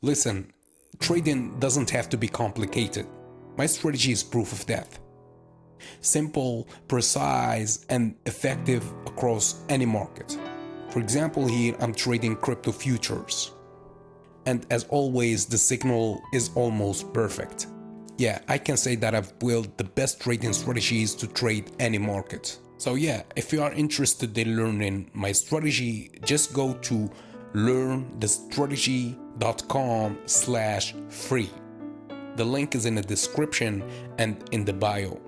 Listen, trading doesn't have to be complicated. My strategy is proof of that. Simple, precise, and effective across any market. For example, here I'm trading crypto futures. And as always, the signal is almost perfect. Yeah, I can say that I've built the best trading strategies to trade any market. So yeah, if you are interested in learning my strategy, just go to learnthestrategy.com/free. The link is in the description and in the bio.